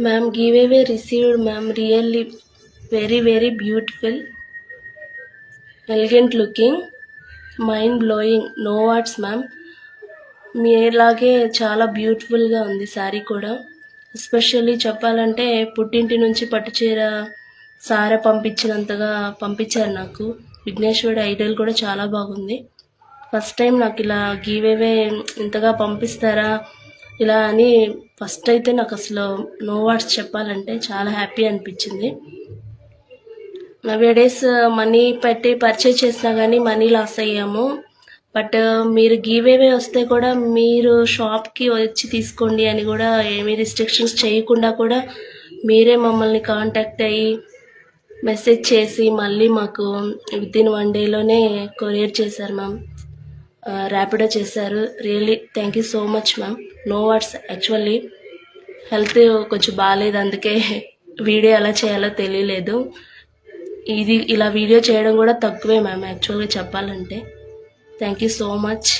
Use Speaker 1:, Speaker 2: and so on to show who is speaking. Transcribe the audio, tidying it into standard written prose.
Speaker 1: Ma'am, giveaway received, ma'am, really very beautiful, elegant looking, mind blowing, no words, ma'am. మీలాగే చాలా బ్యూటిఫుల్గా ఉంది శారీ కూడా. ఎస్పెషల్లీ చెప్పాలంటే పుట్టింటి నుంచి పట్టుచీర సారా పంపించినంతగా పంపించారు నాకు. విఘ్నేశ్వరుడు ఐడల్ కూడా చాలా బాగుంది. ఫస్ట్ టైం నాకు ఇలా గివేవే ఇంతగా పంపిస్తారా ఇలా అని ఫస్ట్ అయితే నాకు అసలు నో వర్డ్స్ చెప్పాలంటే చాలా హ్యాపీ అనిపించింది. నవేడేస్ మనీ పెట్టి పర్చేజ్ చేసినా కానీ మనీ లాస్ అయ్యాము. బట్ మీరు గివేవే వస్తే కూడా మీరు షాప్కి వచ్చి తీసుకోండి అని కూడా ఏమీ రిస్ట్రిక్షన్స్ చేయకుండా కూడా మీరే మమ్మల్ని కాంటాక్ట్ అయ్యి మెసేజ్ చేసి మళ్ళీ మాకు వితిన్ 1 డేలోనే కొరియర్ చేశారు మ్యామ్. ర్యాపిడో చేశారు. Really thank you so much ma'am. No words. Actually health కొంచెం బాగాలేదు, అందుకే వీడియో ఎలా చేయాలో తెలియలేదు. ఇది ఇలా వీడియో చేయడం కూడా తక్కువే మ్యామ్ యాక్చువల్గా చెప్పాలంటే. Thank you so much.